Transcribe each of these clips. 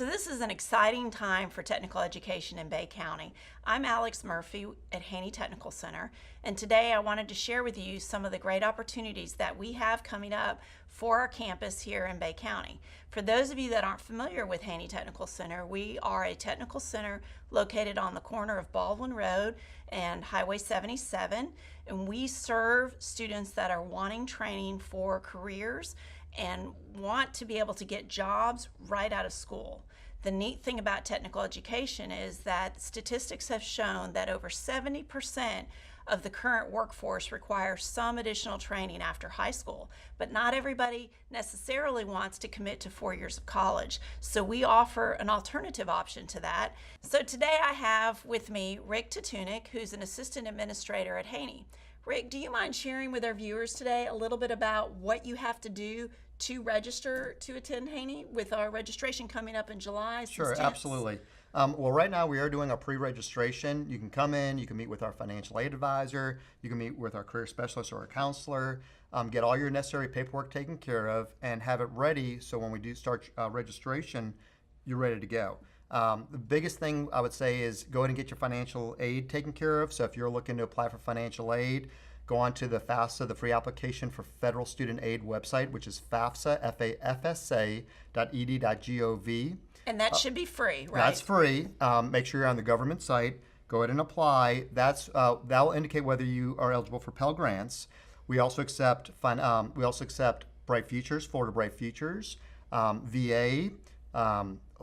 So this is an exciting time for technical education in Bay County. I'm Alex Murphy at Haney Technical Center, and today I wanted to share with you some of the great opportunities that we have coming up for our campus here in Bay County. For those of you that aren't familiar with Haney Technical Center, we are a technical center located on the corner of Baldwin Road and Highway 77, and we serve students that are wanting training for careers and want to be able to get jobs right out of school. The neat thing about technical education is that statistics have shown that over 70% of the current workforce requires some additional training after high school, but not everybody necessarily wants to commit to 4 years of college. So we offer an alternative option to that. So today I have with me Rick Tatunik, who's an assistant administrator at Haney. Rick, do you mind sharing with our viewers today a little bit about what you have to do to register to attend Haney with our registration coming up in July? Sure, absolutely. Well, right now we are doing a pre-registration. You can come in, you can meet with our financial aid advisor, you can meet with our career specialist or a counselor, get all your necessary paperwork taken care of, and have it ready so when we do start registration, you're ready to go. The biggest thing I would say is go ahead and get your financial aid taken care of. So if you're looking to apply for financial aid, go on to the FAFSA, the free application for federal student aid website, which is FAFSA, FAFSA.ed.gov. And that should be free, right? That's free. Make sure you're on the government site. Go ahead and apply. That will indicate whether you are eligible for Pell Grants. We also accept Bright Futures, Florida Bright Futures, VA,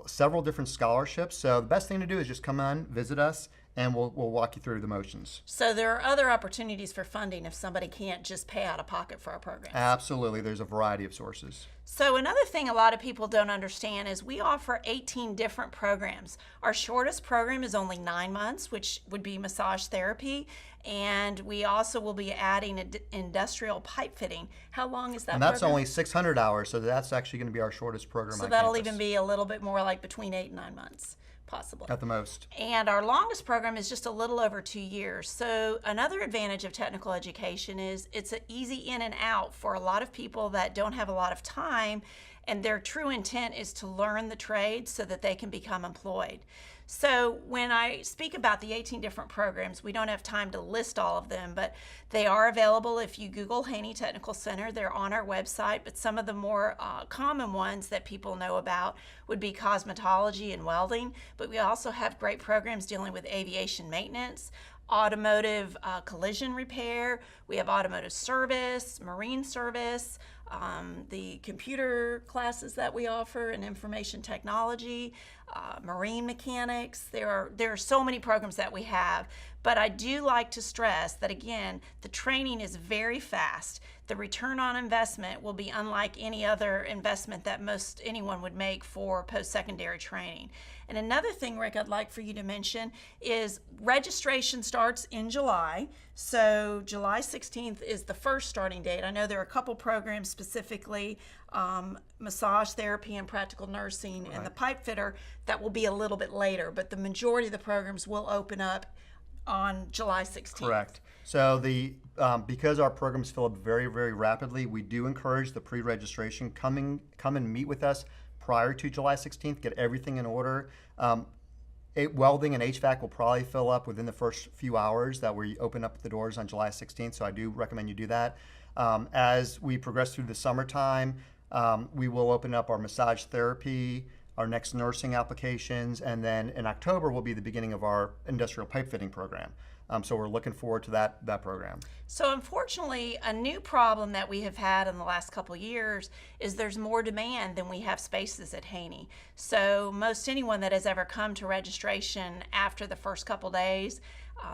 several different scholarships. So the best thing to do is just come on, visit us, and we'll walk you through the motions. So there are other opportunities for funding if somebody can't just pay out of pocket for our programs. Absolutely. There's a variety of sources. So another thing a lot of people don't understand is we offer 18 different programs. Our shortest program is only 9 months, which would be massage therapy, and we also will be adding industrial pipe fitting. How long is that And that's program? only 600 hours, so that's actually going to be our shortest program So on that'll campus. even be a little bit more like between 8 and 9 months. Possibly. At the most. And our longest program is just a little over 2 years. So another advantage of technical education is it's an easy in and out for a lot of people that don't have a lot of time, and their true intent is to learn the trade so that they can become employed. So when I speak about the 18 different programs, we don't have time to list all of them, but they are available if you Google Haney Technical Center. They're on our website, but some of the more common ones that people know about would be cosmetology and welding, but we also have great programs dealing with aviation maintenance, automotive collision repair, we have automotive service, marine service, the computer classes that we offer in information technology, marine mechanics. There are so many programs that we have, but I do like to stress that, again, the training is very fast. The return on investment will be unlike any other investment that most anyone would make for post-secondary training. And another thing, Rick, I'd like for you to mention is registration starts in July. So July 16th is the first starting date. I know there are a couple programs specifically, massage therapy and practical nursing, right, and the pipe fitter that will be a little bit later, but the majority of the programs will open up on July 16th. Correct. So because our programs fill up very, very rapidly, we do encourage the pre-registration. Come and meet with us prior to July 16th, get everything in order. Welding and HVAC will probably fill up within the first few hours that we open up the doors on July 16th, so I do recommend you do that. As we progress through the summertime, we will open up our massage therapy, our next nursing applications, and then in October will be the beginning of our industrial pipe fitting program. So we're looking forward to that program. So unfortunately, a new problem that we have had in the last couple of years is there's more demand than we have spaces at Haney. So most anyone that has ever come to registration after the first couple days,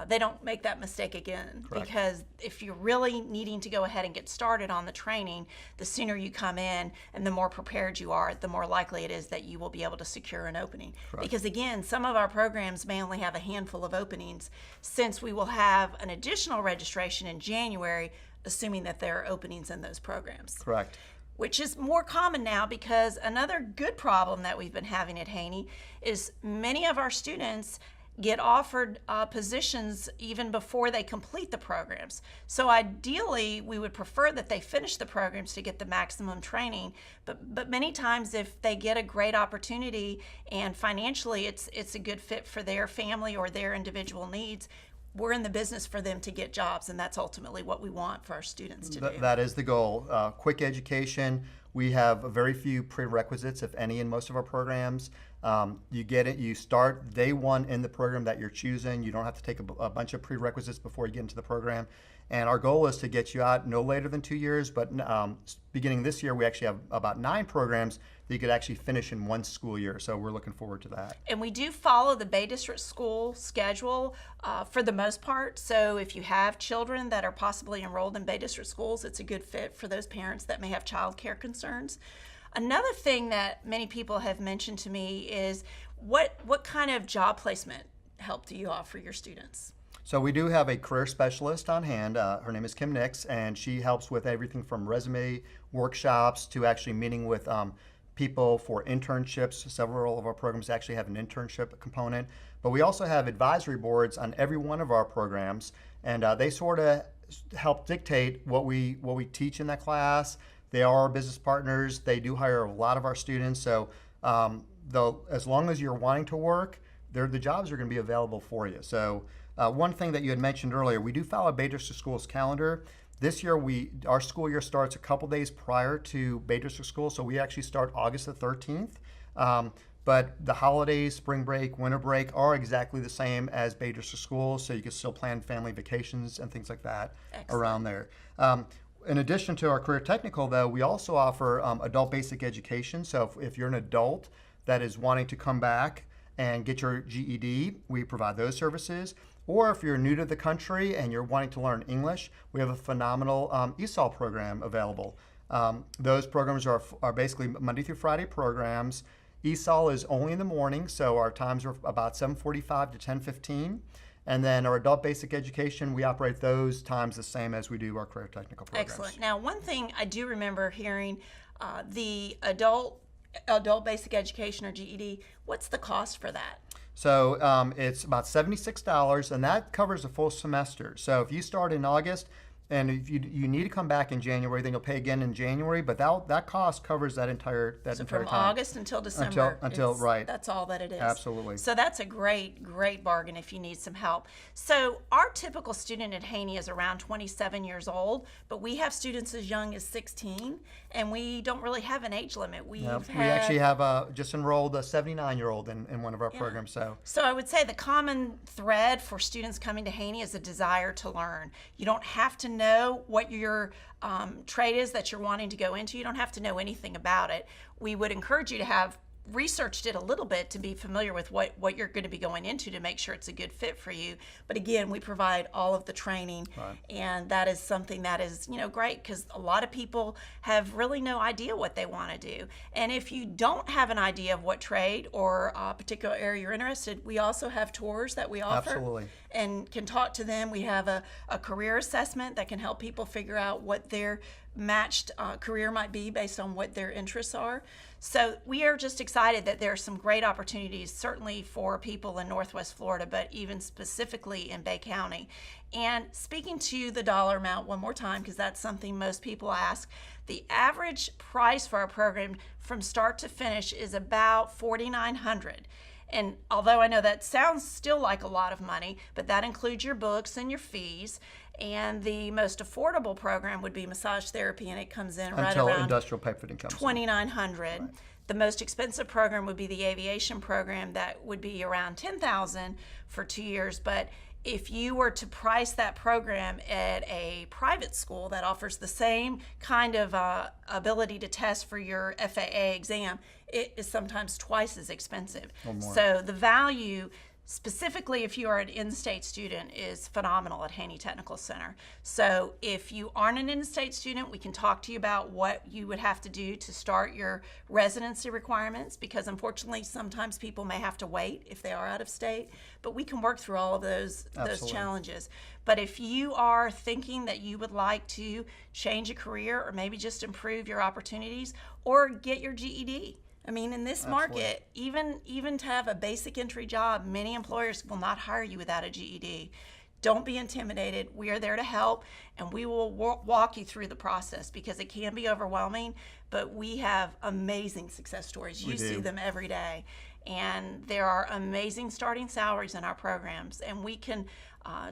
they don't make that mistake again. Correct. Because if you're really needing to go ahead and get started on the training, the sooner you come in and the more prepared you are, the more likely it is that you will be able to secure an opening. Correct. Because again, some of our programs may only have a handful of openings, since we will have an additional registration in January, assuming that there are openings in those programs. Correct. Which is more common now, because another good problem that we've been having at Haney is many of our students get offered positions even before they complete the programs. So ideally, we would prefer that they finish the programs to get the maximum training. But many times, if they get a great opportunity and financially it's a good fit for their family or their individual needs, we're in the business for them to get jobs, and that's ultimately what we want for our students to do. That is the goal. Quick education. We have very few prerequisites, if any, in most of our programs. You get it. You start day one in the program that you're choosing. You don't have to take a bunch of prerequisites before you get into the program. And our goal is to get you out no later than 2 years. But beginning this year, we actually have about 9 programs that you could actually finish in 1 school year. So we're looking forward to that. And we do follow the Bay District school schedule for the most part. So if you have children that are possibly enrolled in Bay District schools, it's a good fit for those parents that may have child care concerns. Another thing that many people have mentioned to me is what kind of job placement help do you offer your students? So we do have a career specialist on hand. Her name is Kim Nix, and she helps with everything from resume workshops to actually meeting with people for internships. Several of our programs actually have an internship component, but we also have advisory boards on every one of our programs, and they sort of help dictate what we teach in that class. They are our business partners. They do hire a lot of our students, so as long as you're wanting to work, the jobs are going to be available for you. So one thing that you had mentioned earlier, we do follow Bay District Schools calendar. This year, our school year starts a couple days prior to Bay District School, so we actually start August the 13th. But the holidays, spring break, winter break are exactly the same as Bay District Schools, so you can still plan family vacations and things like that. Excellent. Around there. In addition to our career technical, though, we also offer adult basic education. So if you're an adult that is wanting to come back and get your GED, we provide those services. Or if you're new to the country and you're wanting to learn English, we have a phenomenal ESOL program available. Those programs are basically Monday through Friday programs. ESOL is only in the morning, so our times are about 7:45 to 10:15. And then our adult basic education, we operate those times the same as we do our career technical programs. Excellent. Now, one thing I do remember hearing, the adult basic education or GED, what's the cost for that? So it's about $76, and that covers a full semester. So if you start in August, and if you need to come back in January, then you'll pay again in January. But that cost covers that entire from time. August until December. Until right. That's all that it is. Absolutely. So that's a great bargain if you need some help. So our typical student at Haney is around 27 years old, but we have students as young as 16, and we don't really have an age limit. We actually have just enrolled a 79-year-old in one of our programs. So I would say the common thread for students coming to Haney is a desire to learn. You don't have to know what your trade is that you're wanting to go into. You don't have to know anything about it. We would encourage you to have researched it a little bit to be familiar with what you're going to be going into to make sure it's a good fit for you. But again, we provide all of the training, and that is something that is great, because a lot of people have really no idea what they want to do. And if you don't have an idea of what trade or a particular area you're interested, we also have tours that we offer. Absolutely. And can talk to them. We have a career assessment that can help people figure out what their matched career might be based on what their interests are. So we are just excited that there are some great opportunities, certainly for people in Northwest Florida, but even specifically in Bay County. And speaking to the dollar amount one more time, because that's something most people ask, the average price for our program from start to finish is about $4,900. And although I know that sounds still like a lot of money, but that includes your books and your fees. And the most affordable program would be massage therapy, and it comes in right around industrial pipe fitting comes $2,900. Right. The most expensive program would be the aviation program, that would be around $10,000 for 2 years. But if you were to price that program at a private school that offers the same kind of ability to test for your FAA exam, it is sometimes twice as expensive. So the value, specifically if you are an in-state student, is phenomenal at Haney Technical Center. So if you aren't an in-state student, we can talk to you about what you would have to do to start your residency requirements, because unfortunately sometimes people may have to wait if they are out of state, but we can work through all of those challenges. But if you are thinking that you would like to change a career, or maybe just improve your opportunities, or get your GED, I mean, in this Absolutely. market, even to have a basic entry job, many employers will not hire you without a GED. Don't be intimidated. We are there to help, and we will walk you through the process because it can be overwhelming, but we have amazing success stories. You see them every day, and there are amazing starting salaries in our programs, and we can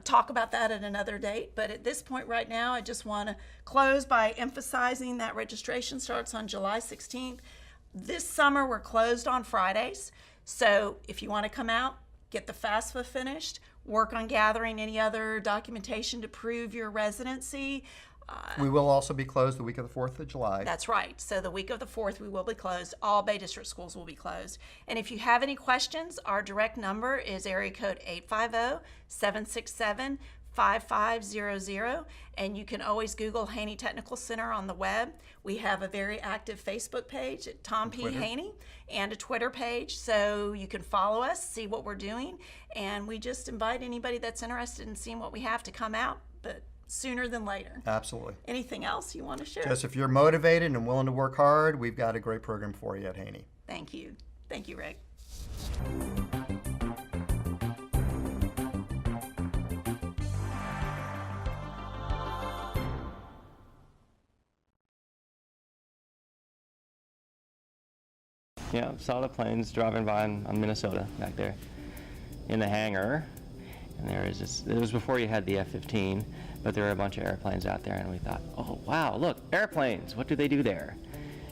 talk about that at another date. But at this point right now, I just want to close by emphasizing that registration starts on July 16th. This summer, we're closed on Fridays, so if you want to come out, get the FAFSA finished, work on gathering any other documentation to prove your residency. We will also be closed the week of the 4th of July. That's right. So the week of the 4th, we will be closed. All Bay District schools will be closed. And if you have any questions, our direct number is area code 850-767-5500, and you can always Google Haney Technical Center on the web. We have a very active Facebook page at Tom P. Haney and a Twitter page, so you can follow us, see what we're doing, and we just invite anybody that's interested in seeing what we have to come out, but sooner than later. Absolutely. Anything else you want to share? Just if you're motivated and willing to work hard, we've got a great program for you at Haney. Thank you. Thank you, Rick. Yeah, saw the planes driving by on Minnesota back there in the hangar. And there is this, it was before you had the F-15, but there were a bunch of airplanes out there, and we thought, oh, wow, look, airplanes, what do they do there?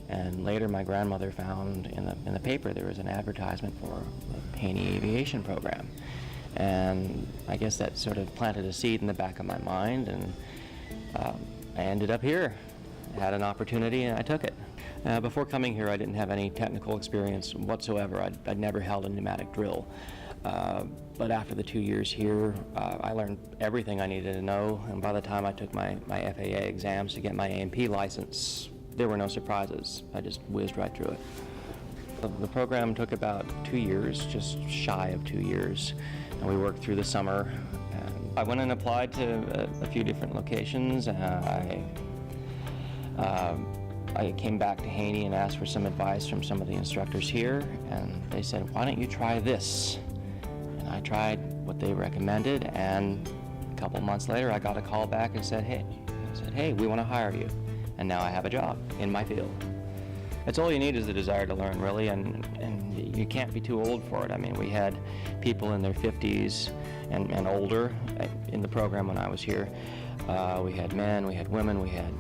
And later my grandmother found in the paper there was an advertisement for the Haney Aviation program. And I guess that sort of planted a seed in the back of my mind, and I ended up here. I had an opportunity and I took it. Before coming here, I didn't have any technical experience whatsoever. I'd never held a pneumatic drill. But after the 2 years here, I learned everything I needed to know, and by the time I took my FAA exams to get my A&P license, there were no surprises. I just whizzed right through it. The program took about 2 years, just shy of 2 years, and we worked through the summer. I went and applied to a few different locations. I came back to Haney and asked for some advice from some of the instructors here, and they said, why don't you try this? And I tried what they recommended, and a couple months later I got a call back and said, hey, we want to hire you. And now I have a job in my field. That's all you need is the desire to learn, really, and you can't be too old for it. I mean, we had people in their 50s and older in the program when I was here. We had men, we had women, we had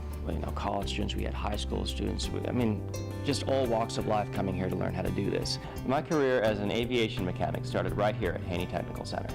college students, we had high school students. I mean, just all walks of life coming here to learn how to do this. My career as an aviation mechanic started right here at Haney Technical Center.